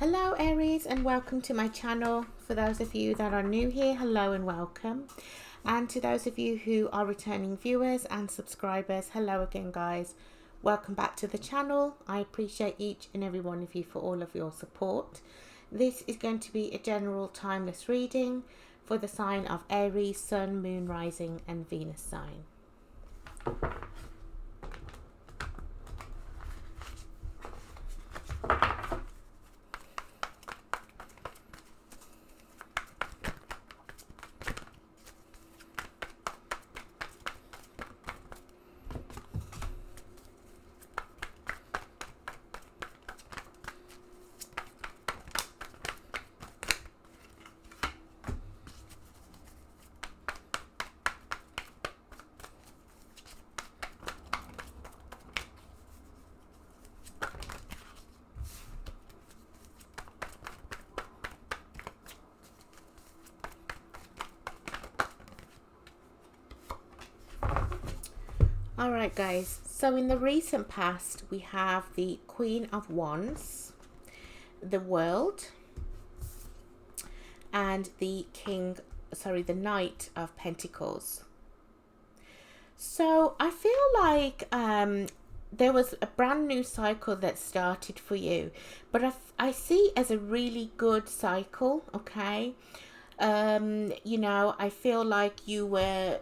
Hello Aries, and welcome to my channel. For those of you that are new here, hello and welcome. And to those of you who are returning viewers and subscribers, hello again guys. Welcome back to the channel. I appreciate each and every one of you for all of your support. This is going to be a general timeless reading for the sign of Aries, Sun, Moon, Rising and Venus sign. Alright guys, so in the recent past we have the Queen of Wands, the World, and the the Knight of Pentacles. So I feel like there was a brand new cycle that started for you, but I see as a really good cycle, okay? You know, I feel like you were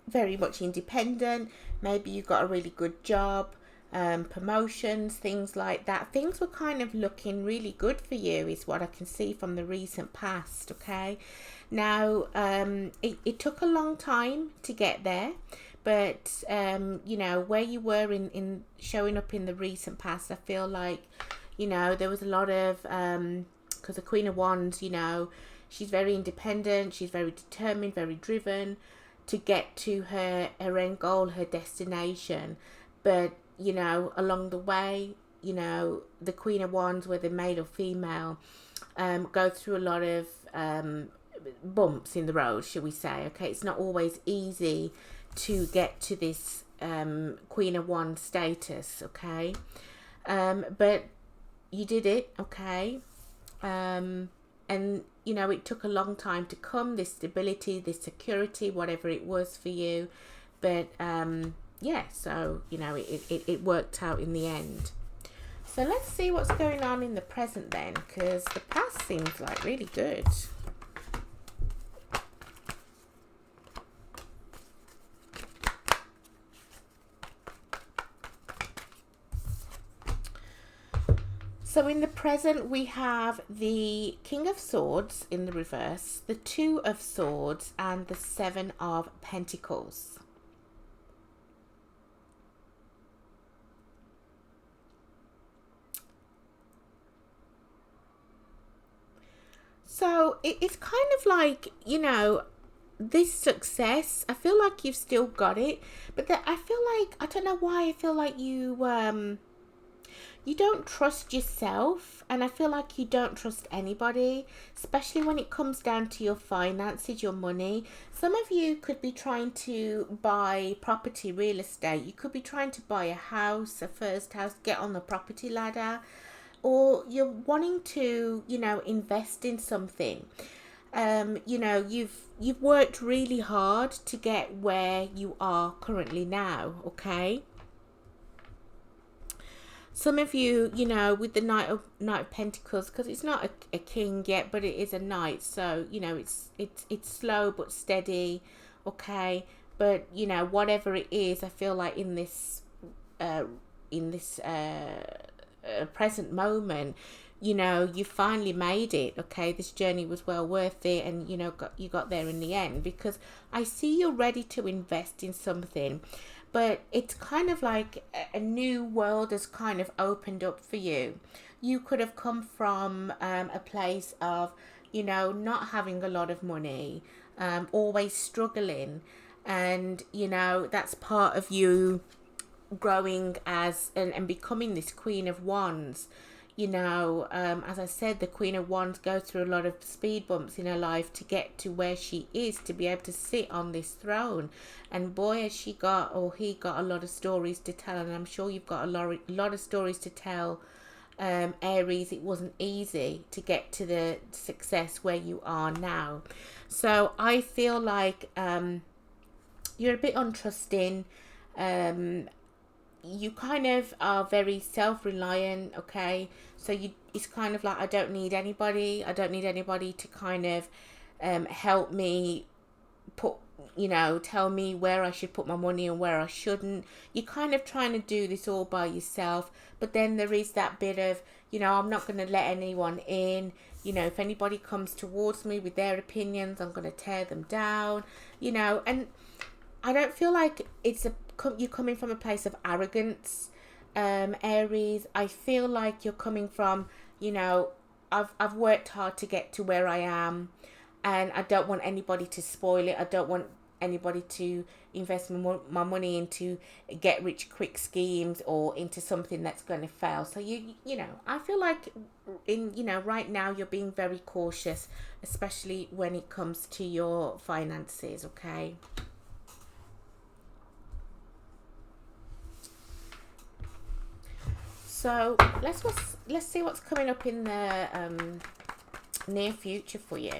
very much independent. Maybe you got a really good job, promotions, things like that. Things were kind of looking really good for you is what I can see from the recent past. Okay, now it took a long time to get there, but you know, where you were in showing up in the recent past, I feel like, you know, there was a lot of because the Queen of Wands, you know, she's very independent, she's very determined, very driven to get to her end goal, her destination. But you know, along the way, you know, the Queen of Wands, whether male or female, go through a lot of bumps in the road, shall we say. Okay, it's not always easy to get to this Queen of Wands status. Okay, but you did it. Okay, and you know, it took a long time to come, this stability, this security, whatever it was for you. But yeah, so you know, it worked out in the end. So let's see what's going on in the present then, because the past seems like really good. So in the present, we have the King of Swords in the reverse, the Two of Swords, and the Seven of Pentacles. So it's kind of like, you know, this success, I feel like you've still got it, but I feel like, I don't know why, I feel like you don't trust yourself, and I feel like you don't trust anybody, especially when it comes down to your finances, your money. Some of you could be trying to buy property, real estate. You could be trying to buy a house, a first house, get on the property ladder, or you're wanting to, you know, invest in something. You know, you've worked really hard to get where you are currently now, okay? Some of you, you know, with the Knight of Pentacles, because it's not a king yet, but it is a knight. So, you know, it's slow but steady, okay? But, you know, whatever it is, I feel like in this present moment, you know, you finally made it, okay? This journey was well worth it, and, you know, you got there in the end, because I see you're ready to invest in something. But it's kind of like a new world has kind of opened up for you. You could have come from a place of, you know, not having a lot of money, always struggling. And, you know, that's part of you growing as and becoming this Queen of Wands. You know, as I said, the Queen of Wands goes through a lot of speed bumps in her life to get to where she is, to be able to sit on this throne. And boy, has she got, or he got, a lot of stories to tell. And I'm sure you've got a lot of stories to tell Aries, it wasn't easy to get to the success where you are now. So I feel like you're a bit untrusting. Um, you kind of are very self-reliant, okay? So it's kind of like, I don't need anybody. I don't need anybody to kind of help me put, tell me where I should put my money and where I shouldn't. You're kind of trying to do this all by yourself, but then there is that bit of, I'm not going to let anyone in. If anybody comes towards me with their opinions, I'm going to tear them down, and I don't feel like you're coming from a place of arrogance, Aries. I feel like you're coming from, I've worked hard to get to where I am, and I don't want anybody to spoil it. I don't want anybody to invest my money into get rich quick schemes or into something that's going to fail. So I feel like right now you're being very cautious, especially when it comes to your finances, okay? So let's see what's coming up in the near future for you.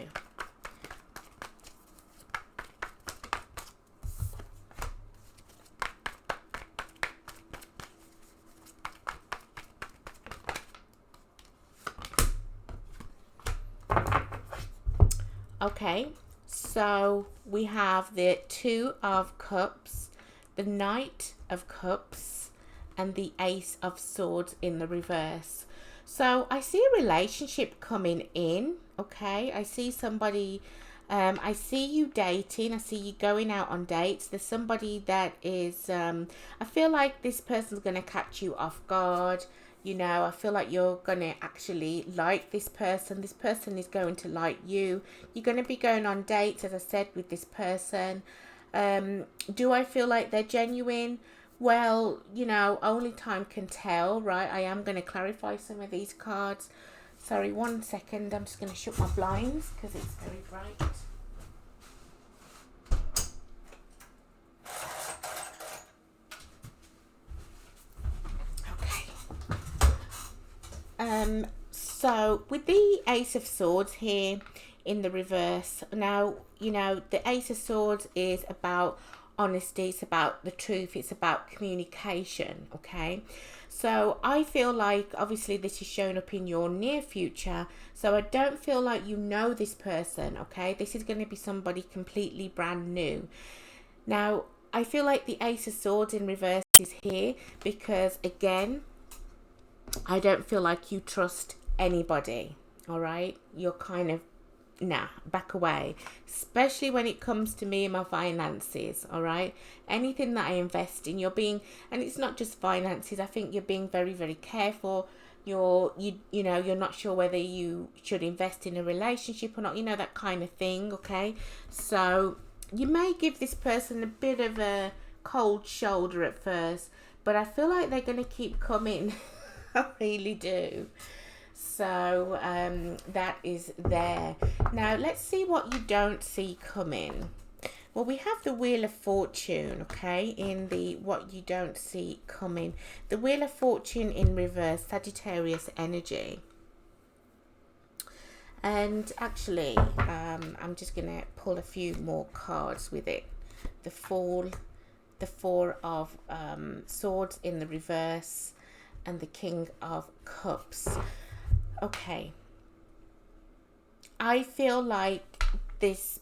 Okay, so we have the Two of Cups, the Knight of Cups, and the Ace of Swords in the reverse. So I see a relationship coming in, okay? I see somebody, I see you dating, I see you going out on dates. There's somebody that is, I feel like this person's going to catch you off guard. I feel like you're going to actually like this person. This person is going to like you. You're going to be going on dates, as I said, with this person. Do I feel like they're genuine? Well, only time can tell, right? I am going to clarify some of these cards. Sorry, 1 second. I'm just going to shut my blinds because it's very bright. So with the Ace of Swords here in the reverse, now, the Ace of Swords is about honesty, it's about the truth, it's about communication, okay? So I feel like obviously this is showing up in your near future, so I don't feel like you know this person, okay? This is going to be somebody completely brand new. Now I feel like the Ace of Swords in reverse is here because, again, I don't feel like you trust anybody, all right? You're kind of, back away, especially when it comes to me and my finances, all right? Anything that I invest in, and it's not just finances, I think you're being very, very careful. You're not sure whether you should invest in a relationship or not, that kind of thing, okay? So you may give this person a bit of a cold shoulder at first, but I feel like they're going to keep coming. I really do. So that is there. Now let's see what you don't see coming. Well, we have the Wheel of Fortune, okay, in the what you don't see coming. The Wheel of Fortune in reverse, Sagittarius energy. And actually, I'm just going to pull a few more cards with it. The Four of Swords in the reverse, and the King of Cups. Okay. I feel like this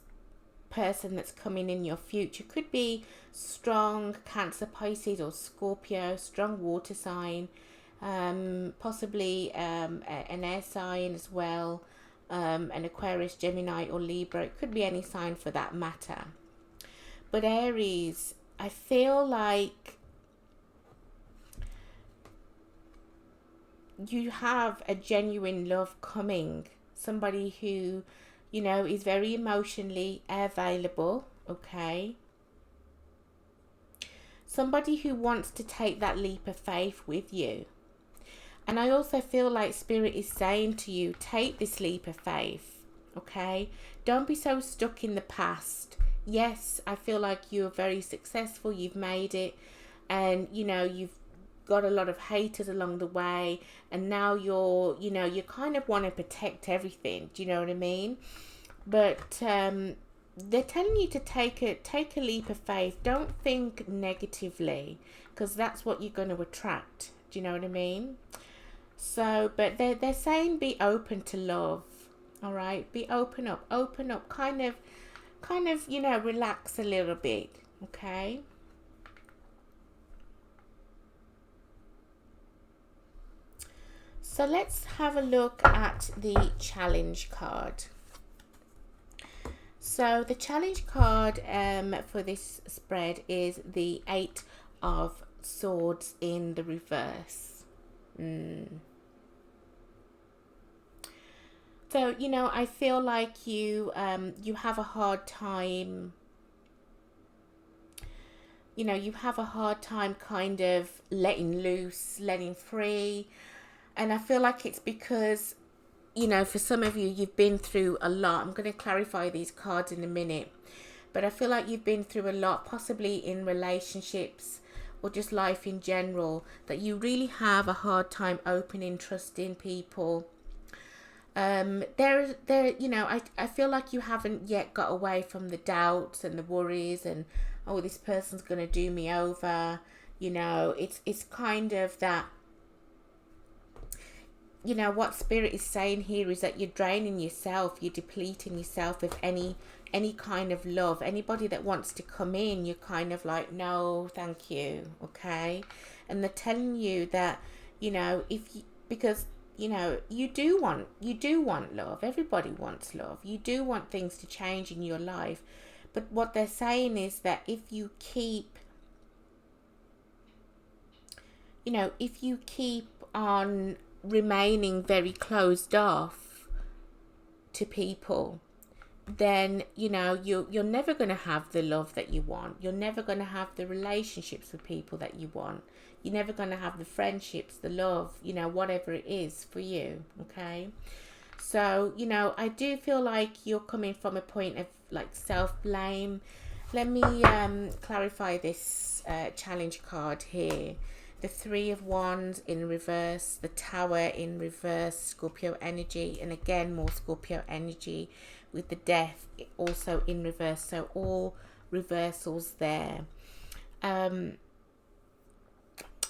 person that's coming in your future could be strong Cancer, Pisces, or Scorpio, strong water sign, possibly an air sign as well, an Aquarius, Gemini, or Libra. It could be any sign for that matter. But Aries, I feel like you have a genuine love coming. Somebody who, is very emotionally available, okay? Somebody who wants to take that leap of faith with you. And I also feel like Spirit is saying to you, take this leap of faith, okay? Don't be so stuck in the past. Yes, I feel like you're very successful, you've made it, and, you've got a lot of haters along the way, and now you're, you know, you kind of want to protect everything. Do you know what I mean? But they're telling you to take a leap of faith. Don't think negatively, because that's what you're going to attract. Do you know what I mean? So, but they're saying be open to love. All right, be open up, kind of, you know, relax a little bit. Okay. So let's have a look at the challenge card. So the challenge card for this spread is the Eight of Swords in the reverse. So, you know, I feel like you have a hard time, you know, you have a hard time kind of letting loose, letting free. And I feel like it's because, you know, for some of you, you've been through a lot. I'm going to clarify these cards in a minute. But I feel like you've been through a lot, possibly in relationships or just life in general, that you really have a hard time opening, trusting people. You know, I feel like you haven't yet got away from the doubts and the worries and, oh, this person's going to do me over. You know, it's kind of that, you know, what Spirit is saying here is that you're draining yourself, you're depleting yourself of any kind of love. Anybody that wants to come in, you're kind of like, no, thank you, okay? And they're telling you that, you know, because, you know, you do want love. Everybody wants love. You do want things to change in your life. But what they're saying is that if you keep on remaining very closed off to people, then, you know, you're never going to have the love that you want. You're never going to have the relationships with people that you want. You're never going to have the friendships, the love, you know, whatever it is for you, okay? So, you know, I do feel like you're coming from a point of like self-blame. Let me clarify this challenge card here. The Three of Wands in reverse, the Tower in reverse, Scorpio energy, and again more Scorpio energy with the Death also in reverse. So all reversals there.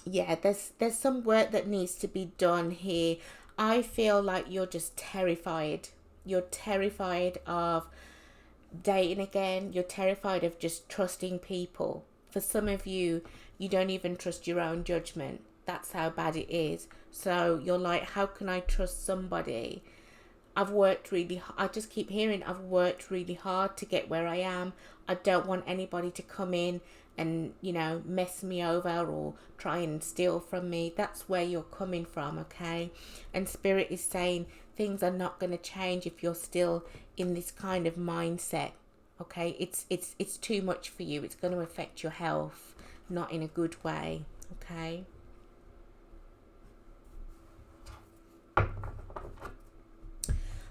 Yeah, there's some work that needs to be done here. I feel like you're just terrified. You're terrified of dating again. You're terrified of just trusting people. For some of you, you don't even trust your own judgment. That's how bad it is. So you're like, how can I trust somebody? I just keep hearing I've worked really hard to get where I am. I don't want anybody to come in and, you know, mess me over or try and steal from me. That's where you're coming from, okay? And Spirit is saying things are not going to change if you're still in this kind of mindset, okay? It's too much for you. It's going to affect your health, not in a good way, okay?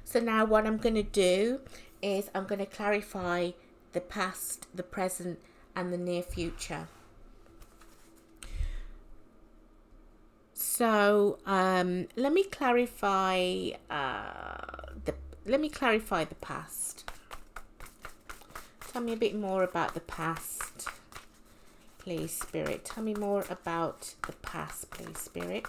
So now what I'm going to do is I'm going to clarify the past, the present, and the near future. So let me clarify the past. Tell me a bit more about the past, please, Spirit. Tell me more about the past, please, Spirit.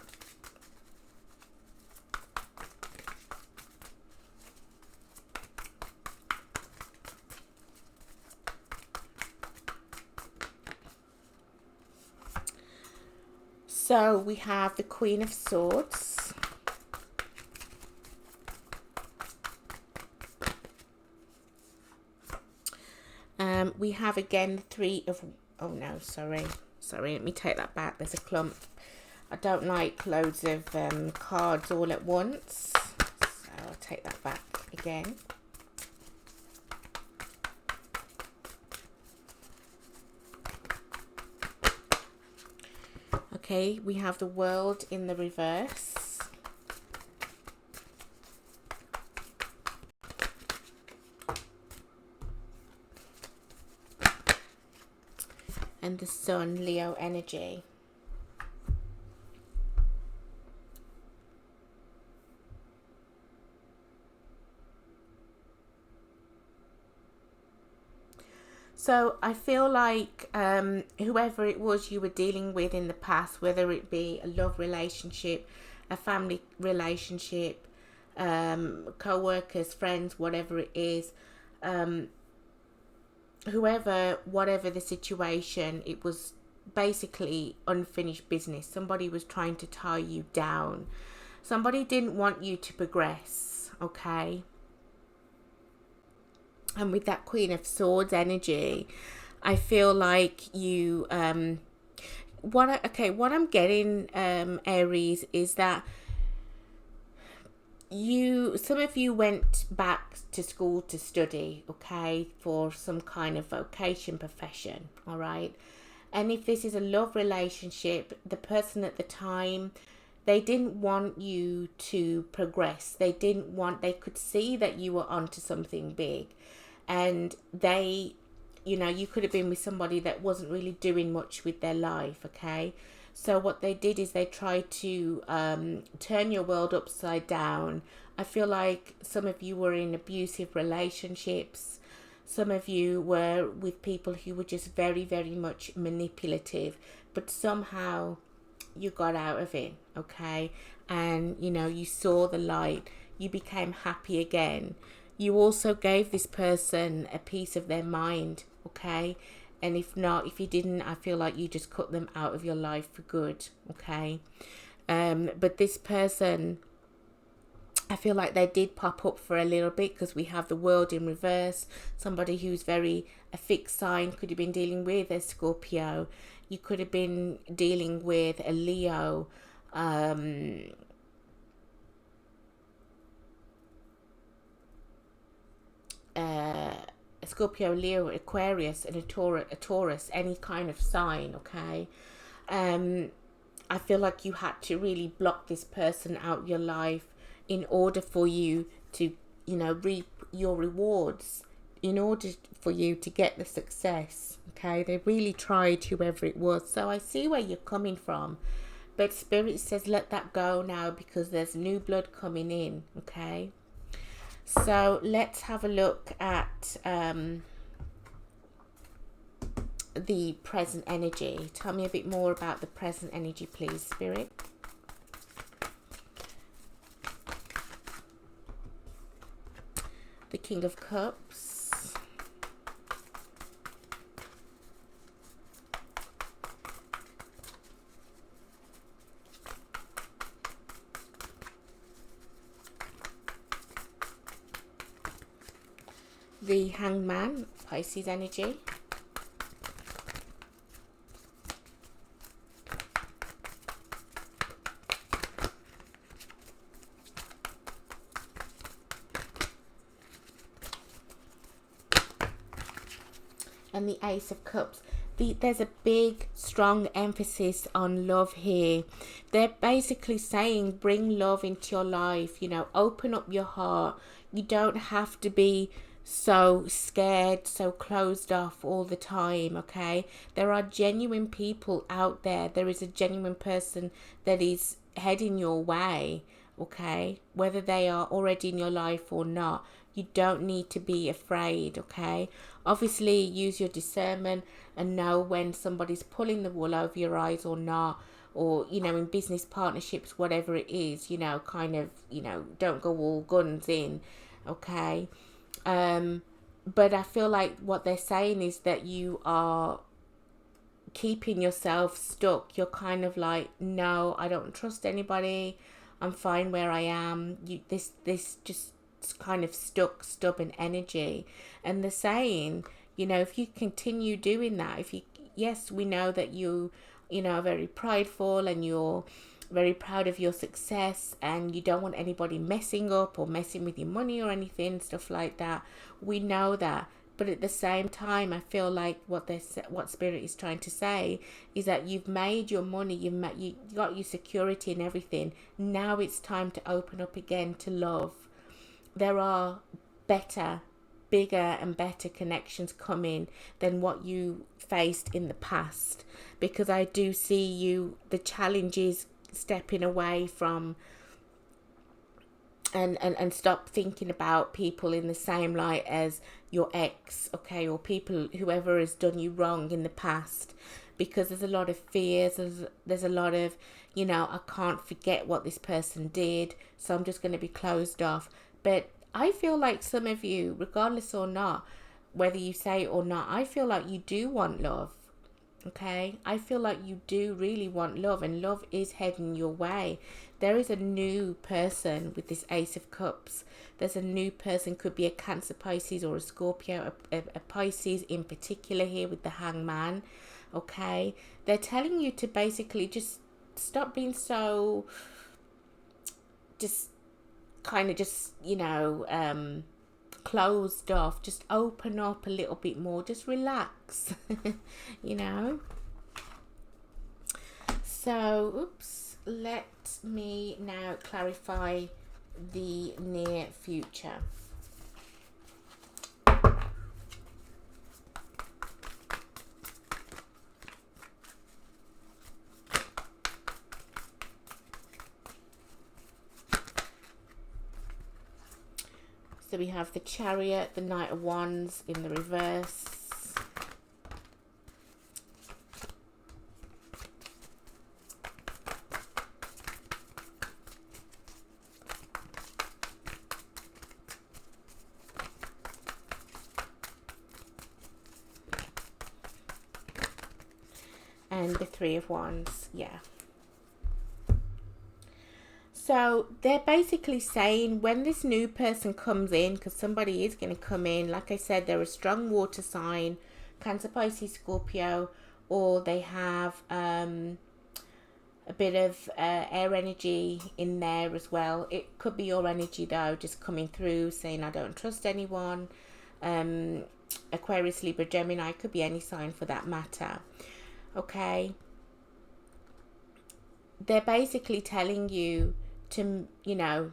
So we have the Queen of Swords. We have again the Three of... Oh no, sorry. Let me take that back. There's a clump. I don't like loads of cards all at once. So I'll take that back again. Okay, we have the World in the reverse. And the Sun, Leo energy. So I feel like whoever it was you were dealing with in the past, whether it be a love relationship, a family relationship, co-workers, friends, whatever it is, whatever the situation, it was basically unfinished business. Somebody was trying to tie you down. Somebody didn't want you to progress, okay? And with that Queen of Swords energy, I feel like you what I'm getting, Aries, is that some of you went back to school to study, okay, for some kind of vocation, profession, all right? And if this is a love relationship, the person at the time, they didn't want you to progress. They could see that you were onto something big. And you could have been with somebody that wasn't really doing much with their life, okay? So what they did is they tried to turn your world upside down. I feel like some of you were in abusive relationships. Some of you were with people who were just very, very much manipulative. But somehow you got out of it, okay? And, you saw the light. You became happy again. You also gave this person a piece of their mind, okay? And if you didn't, I feel like you just cut them out of your life for good, okay? But this person, I feel like they did pop up for a little bit because we have the world in reverse. Somebody who's a fixed sign, could have been dealing with a Scorpio. You could have been dealing with a Leo, a Scorpio, Leo, Aquarius, and a Taurus, any kind of sign, okay? I feel like you had to really block this person out your life in order for you to, reap your rewards, in order for you to get the success, okay? They really tried, whoever it was. So I see where you're coming from. But Spirit says let that go now because there's new blood coming in, okay? So let's have a look at the present energy. Tell me a bit more about the present energy, please, Spirit. The King of Cups. The Hangman, Pisces energy. And the Ace of Cups. There's a big, strong emphasis on love here. They're basically saying bring love into your life, open up your heart. You don't have to be so scared, so closed off all the time, okay? There are genuine people out there. There is a genuine person that is heading your way, okay? Whether they are already in your life or not, you don't need to be afraid, okay? Obviously, use your discernment and know when somebody's pulling the wool over your eyes or not. Or, in business partnerships, whatever it is, don't go all guns in, okay? But I feel like what they're saying is that you are keeping yourself stuck. You're kind of like, no, I don't trust anybody. I'm fine where I am. This just kind of stuck, stubborn energy. And they're saying, if you continue doing that, yes, we know that you are very prideful and you're very proud of your success and you don't want anybody messing up or messing with your money or anything, stuff like that. We know that. But at the same time, I feel like what Spirit is trying to say is that you've made your money, you got your security and everything. Now it's time to open up again to love. There are bigger and better connections coming than what you faced in the past, because I do see the challenges stepping away from and stop thinking about people in the same light as your ex, okay, or people, whoever has done you wrong in the past, because there's a lot of fears, there's a lot of, you know, I can't forget what this person did, so I'm just going to be closed off. But I feel like some of you, regardless or not, whether you say it or not, I feel like you do want love. Okay, I feel like you do really want love, and love is heading your way. There is a new person with this Ace of Cups. There's a new person, could be a Cancer, Pisces, or a Scorpio, a Pisces in particular here with the Hangman. Okay, they're telling you to basically just stop being so, just kind of just, you know, closed off. Just open up a little bit more, just relax. You know, so let me now clarify the near future. So we have the Chariot, the Knight of Wands in the reverse. And the Three of Wands, yeah. So they're basically saying when this new person comes in, because somebody is going to come in, like I said, they're a strong water sign, Cancer, Pisces, Scorpio, or they have a bit of air energy in there as well. It could be your energy though, just coming through saying I don't trust anyone. Aquarius, Libra, Gemini, could be any sign for that matter. Okay, they're basically telling you to, you know,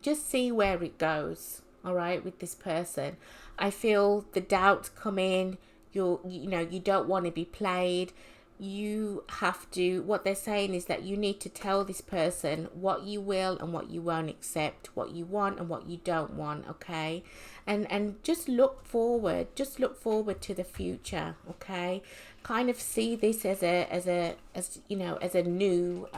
just see where it goes. All right, with this person, I feel the doubts come in. You know, you don't want to be played. You have to, what they're saying is that you need to tell this person what you will and what you won't accept, what you want and what you don't want. Okay, and just look forward, to the future. Okay, kind of see this as you know, as a new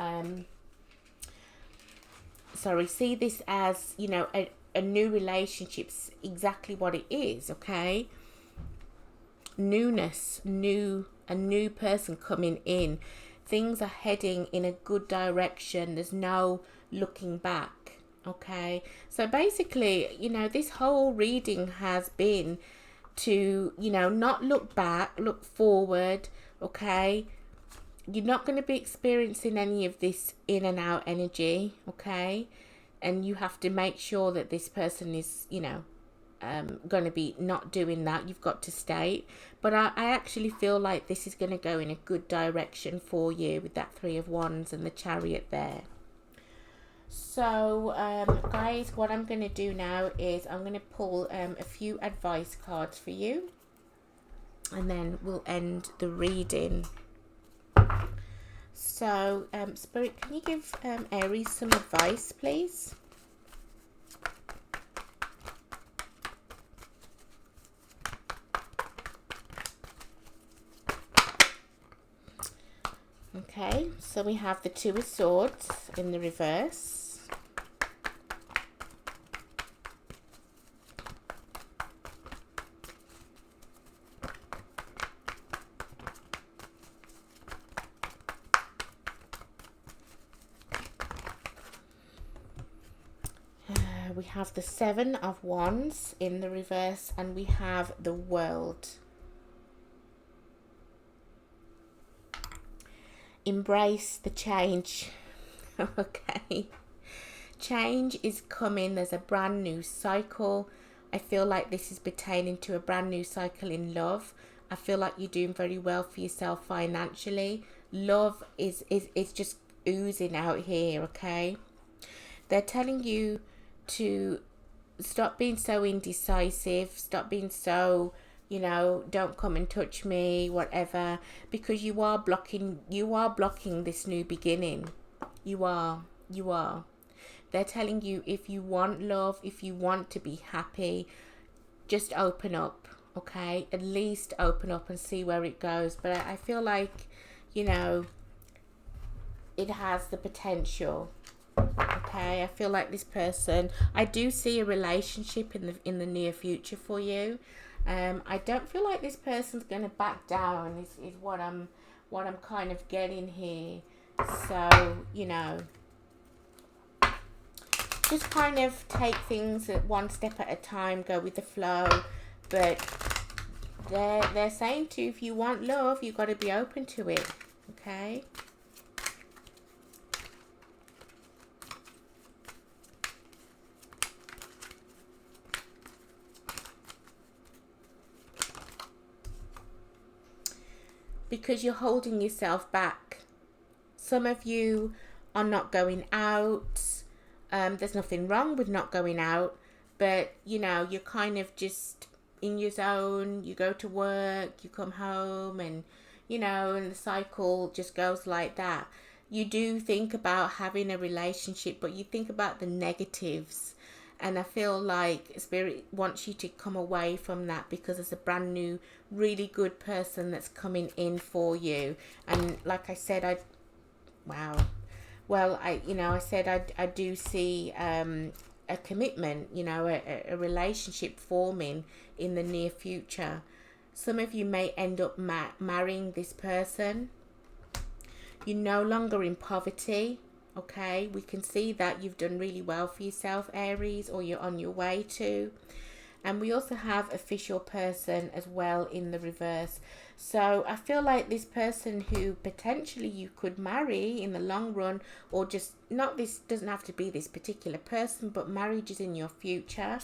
see this as, you know, a new relationship's exactly what it is. Okay, newness, a new person coming in. Things are heading in a good direction. There's no looking back. Okay, so basically, you know, this whole reading has been to, you know, not look back, look forward. Okay, you're not going to be experiencing any of this in and out energy. Okay, and you have to make sure that this person is, you know, going to be not doing that. You've got to stay, but I actually feel like this is going to go in a good direction for you with that Three of Wands and the Chariot there. So guys, what I'm going to do now is I'm going to pull a few advice cards for you, and then we'll end the reading. So Spirit, can you give Aries some advice, please? Okay, so we have the Two of Swords in the reverse. We have the Seven of Wands in the reverse, and we have the World. Embrace the change. Okay, change is coming. There's a brand new cycle. I feel like this is pertaining to a brand new cycle in love. I feel like you're doing very well for yourself financially. Love is just oozing out here. Okay, they're telling you to stop being so indecisive, stop being so, you know, don't come and touch me, whatever, because you are blocking this new beginning. You are They're telling you if you want love, if you want to be happy, just open up, okay? At least open up and see where it goes. But I feel like, you know, it has the potential. Okay, I feel like this person, I do see a relationship in the near future for you. I don't feel like this person's going to back down. Is what I'm kind of getting here. So, you know, just kind of take things at one step at a time, go with the flow. But they're saying to you, if you want love, you've got to be open to it. Okay. Because you're holding yourself back. Some of you are not going out. There's nothing wrong with not going out, but you know, you're kind of just in your zone. You go to work, you come home, and you know, and the cycle just goes like that. You do think about having a relationship, but you think about the negatives. And I feel like Spirit wants you to come away from that, because there's a brand new, really good person that's coming in for you. And like I said, wow. Well, I said I do see a commitment, you know, a relationship forming in the near future. Some of you may end up marrying this person. You're no longer in poverty. Okay, we can see that you've done really well for yourself, Aries, or you're on your way to. And we also have official person as well in the reverse. So I feel like this person who potentially you could marry in the long run, or just not, this doesn't have to be this particular person, but marriage is in your future.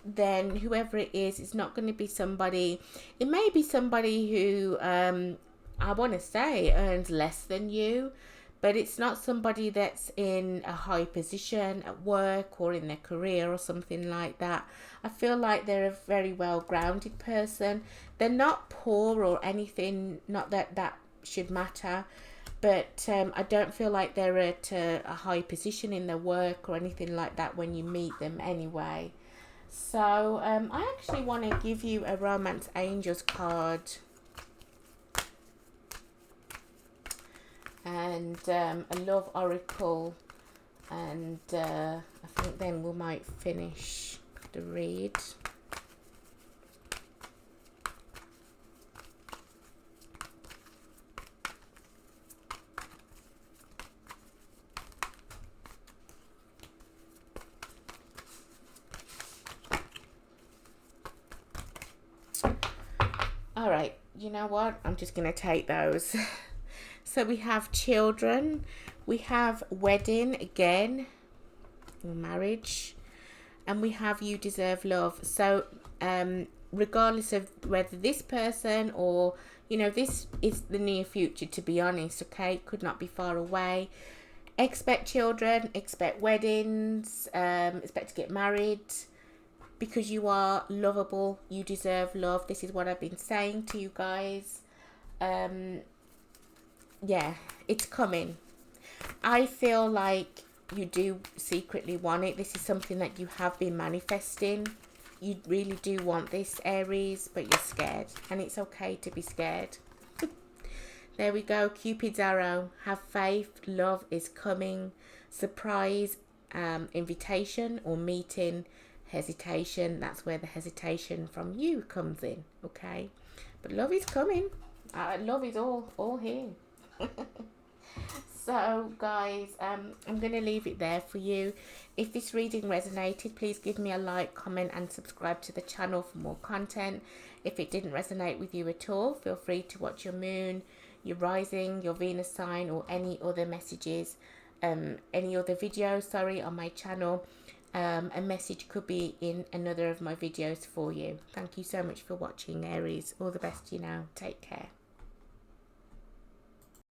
Then whoever it is not going to be somebody, it may be somebody who I want to say earns less than you. But it's not somebody that's in a high position at work or in their career or something like that. I feel like they're a very well-grounded person. They're not poor or anything, not that that should matter. But I don't feel like they're at a high position in their work or anything like that when you meet them anyway. So I actually want to give you a Romance Angels card. And a love oracle, and I think then we might finish the read. All right, you know what, I'm just gonna take those. So we have children, we have wedding again, or marriage, and we have you deserve love. So regardless of whether this person or, you know, this is the near future, to be honest, okay, it could not be far away. Expect children, expect weddings, expect to get married, because you are lovable, you deserve love. This is what I've been saying to you guys. Yeah, it's coming. I feel like you do secretly want it. This is something that you have been manifesting. You really do want this, Aries, but you're scared. And it's okay to be scared. There we go. Cupid's arrow. Have faith. Love is coming. Surprise, invitation or meeting. Hesitation. That's where the hesitation from you comes in. Okay. But love is coming. Love is all here. So guys, I'm going to leave it there for you. If this reading resonated, please give me a like, comment and subscribe to the channel for more content. If it didn't resonate with you at all, feel free to watch your moon, your rising, your Venus sign, or any other messages, any other videos, sorry, on my channel. A message could be in another of my videos for you. Thank you so much for watching, Aries. All the best to you now. Take care.